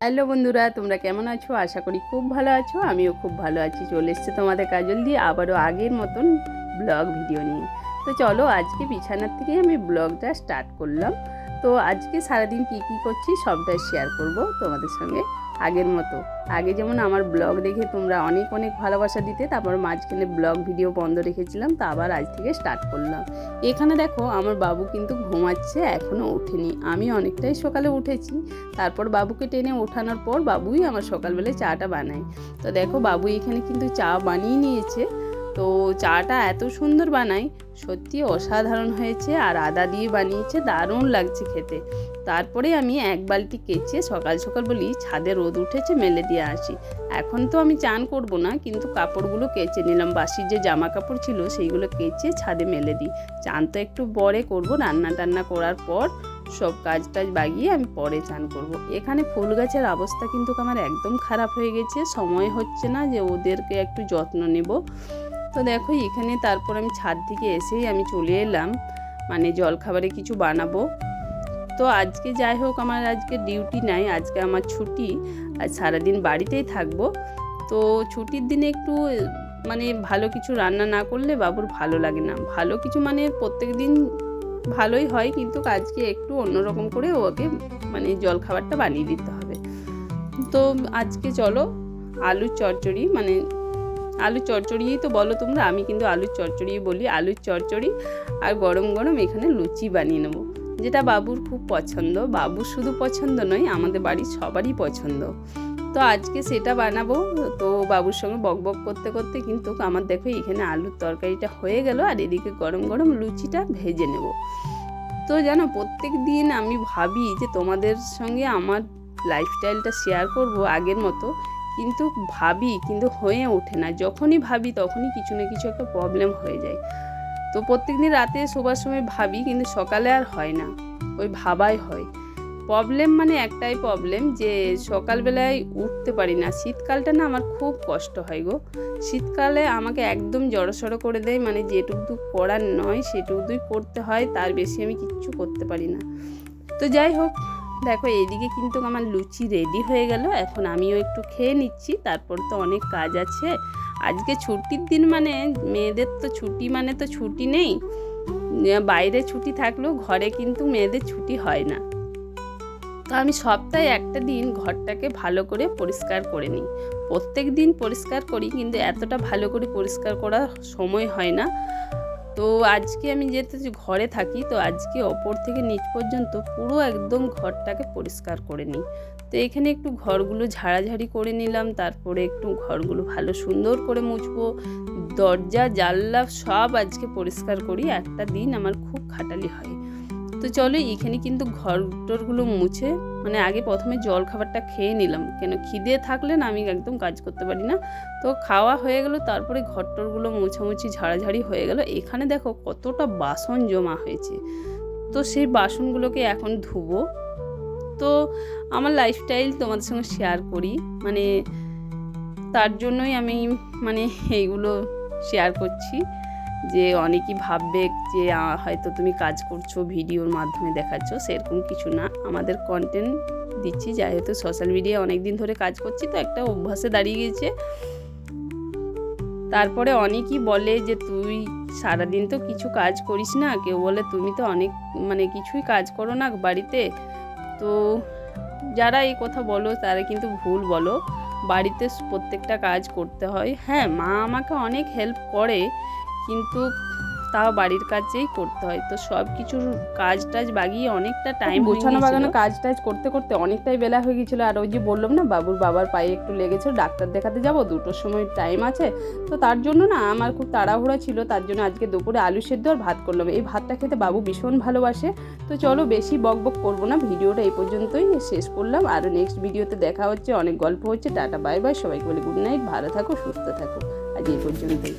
Hello বন্ধুরা, তোমরা কেমন আছো? আশা করি খুব ভালো আছো। আমিও খুব ভালো আছি। চলে এসেছে তোমাদের কাজল দিয়ে আবারও আগের মতন ব্লগ ভিডিও নিয়ে। তো চলো, আজকে বিছানার থেকেই আমি ব্লগটা স্টার্ট করলাম। তো আজকে সারাদিন কি করছি সবটাই শেয়ার করব তোমাদের সঙ্গে। আগের মতো আগে যেমন আমার ব্লগ দেখে তোমরা অনেক ভালোবাসা দিতে, তারপর মাঝখানে ব্লগ ভিডিও বন্ধ রেখেছিলাম, তা আবার আজ থেকে স্টার্ট করলাম। এখানে দেখো আমার বাবু কিন্তু ঘুমাচ্ছে, এখনও ওঠেনি। আমি অনেকটাই সকালে উঠেছি। তারপর বাবুকে টেনে ওঠানোর পর বাবুই আমার সকালবেলায় চাটা বানায়। তো দেখো বাবু এখানে কিন্তু চা বানিয়ে নিয়েছে। তো চাটা এত সুন্দর বানায়, সত্যি অসাধারণ হয়েছে। আর আদা দিয়ে বানিয়েছে, দারুণ লাগছে খেতে। তারপরে আমি এক বালতি কেচে সকাল সকাল বলি ছাদে রোদ উঠেছে মেলে দিয়ে আসি। এখন তো আমি চান করব না, কিন্তু কাপড়গুলো কেচে নিলাম। বাসি যে জামা কাপড় ছিল সেইগুলো কেচে ছাদে মেলে দিই। চান তো একটু পরে করব, রান্না টান্না করার পর সব কাজ টাজ বাগিয়ে আমি পরে চান করব। এখানে ফুল গাছের অবস্থা কিন্তু আমার একদম খারাপ হয়ে গেছে। সময় হচ্ছে না যে ওদেরকে একটু যত্ন নেব। তো দেখো এখানে তারপর আমি ছাদ থেকে এসেই আমি চলে এলাম, মানে জলখাবারে কিছু বানাবো। তো আজকে যাই হোক, আমার আজকে ডিউটি নাই, আজকে আমার ছুটি। আর সারাদিন বাড়িতেই থাকবো। তো ছুটির দিনে একটু মানে ভালো কিছু রান্না না করলে বাবুর ভালো লাগে না। ভালো কিছু মানে প্রত্যেক দিন ভালোই হয়, কিন্তু আজকে একটু অন্যরকম করে ওকে মানে জলখাবারটা বানিয়ে দিতে হবে। তো আজকে চলো আলুর চচ্চড়ি, মানে আলুর চচ্চড়িই তো বলো তোমরা, আমি কিন্তু আলুর চচ্চড়ি বলি। আলুর চচ্চড়ি আর গরম গরম এখানে লুচি বানিয়ে নেবো, যেটা বাবুর খুব পছন্দ। বাবুর শুধু পছন্দ নয়, আমাদের বাড়ির সবারই পছন্দ। তো আজকে সেটা বানাবো। তো বাবুর সঙ্গে বকবক করতে করতে কিন্তু আমার দেখো এখানে আলুর তরকারিটা হয়ে গেল, আর এদিকে গরম গরম লুচিটা ভেজে নেব। তো জানো, প্রত্যেক দিন আমি ভাবি যে তোমাদের সঙ্গে আমার লাইফস্টাইলটা শেয়ার করব আগের মতো, কিন্তু ভাবি কিন্তু হয়ে ওঠে না। যখনই ভাবি তখনই কিছু না কিছু একটা প্রবলেম হয়ে যায়। তো প্রত্যেক দিন রাতে শোবার সময় ভাবি, কিন্তু সকালে আর হয় না, ওই ভাবাই হয়। প্রবলেম মানে একটাই প্রবলেম, যে সকালবেলায় উঠতে পারি না। শীতকালটা না আমার খুব কষ্ট হয় গো। শীতকালে আমাকে একদম জড়সড় করে দেয়, মানে যেটুকু করার নয় সেটুকুই করতে হয়, তার বেশি আমি কিচ্ছু করতে পারি না। তো যাই হোক, দেখো এইদিকে কিন্তু আমার লুচি রেডি হয়ে গেল। এখন আমিও একটু খেয়ে নিচ্ছি, তারপর তো অনেক কাজ আছে। আজকে ছুটির দিন, মানে মেয়েদের তো ছুটি মানে তো ছুটি নেই। বাইরে ছুটি থাকলেও ঘরে কিন্তু মেয়েদের ছুটি হয় না। তো আমি সপ্তাহে একটা দিন ঘরটাকে ভালো করে পরিষ্কার করে নিই। প্রত্যেক দিন পরিষ্কার করি, কিন্তু এতটা ভালো করে পরিষ্কার করার সময় হয় না। তো আজকে আমি যেহেতু ঘরে থাকি, তো আজকে ওপর থেকে নিচ পর্যন্ত পুরো একদম ঘরটাকে পরিষ্কার করে নিই। তো এখানে একটু ঘরগুলো ঝাড়াঝাড়ি করে নিলাম, তারপরে একটু ঘরগুলো ভালো সুন্দর করে মুছবো। দরজা জানলা সব আজকে পরিষ্কার করি। একটা দিন আমার খুব খাটালি হয়। তো চলো এখানে কিন্তু ঘরটরগুলো মুছে, মানে আগে প্রথমে জল খাবারটা খেয়ে নিলাম, কেন খিদে থাকলে না আমি একদম কাজ করতে পারি না। তো খাওয়া হয়ে গেল, তারপরে ঘরটরগুলো মোছামুছি ঝাড়াঝাড়ি হয়ে গেল। এখানে দেখো কতটা বাসন জমা হয়েছে। তো সেই বাসনগুলোকে এখন ধুবো। তো আমার লাইফস্টাইল তোমাদের সঙ্গে শেয়ার করি, মানে তার জন্যই আমি মানে এইগুলো শেয়ার করছি। যে অনেকেই ভাববে যে হয়তো তুমি কাজ করছো ভিডিওর মাধ্যমে দেখাচ্ছ, সেরকম কিছু না। আমাদের কন্টেন্ট দিচ্ছি, যেহেতু সোশ্যাল মিডিয়ায় অনেক দিন ধরে কাজ করছি, তো একটা অভ্যাসে দাঁড়িয়ে গেছে। তারপরে অনেকেই বলে যে তুই সারাদিন তো কিছু কাজ করিস না, কেউ বলে তুমি তো অনেক মানে কিছুই কাজ করো না বাড়িতে। তো যারা এই কথা বলো তারা কিন্তু ভুল বলো। বাড়িতে প্রত্যেকটা কাজ করতে হয়। হ্যাঁ, মা আমাকে অনেক হেল্প করে, কিন্তু তাও বাড়ির কাজেই করতে হয়। তো সব কিছুর কাজ টাজ বাগিয়ে অনেকটা টাইম গোছানো বাগানো কাজ টাজ করতে করতে অনেকটাই বেলা হয়ে গেছিলো। আর ওই যে বললাম না, বাবুর বাবার পায়ে একটু লেগেছিল, ডাক্তার দেখাতে যাব, 2টোর সময় টাইম আছে। তো তার জন্য না আমার খুব তাড়াহুড়া ছিল। তার জন্য আজকে দুপুরে আলু সেদ্ধ আর ভাত করলাম। এই ভাতটা খেতে বাবু ভীষণ ভালোবাসে। তো চলো বেশি বকবক করবো না, ভিডিওটা এই পর্যন্তই শেষ করলাম। আর নেক্সট ভিডিওতে দেখা হচ্ছে, অনেক গল্প হচ্ছে। টাটা বাই বাই, সবাইকে বলি গুড নাইট, ভালো থাকো সুস্থ থাকো, আজ এই পর্যন্তই।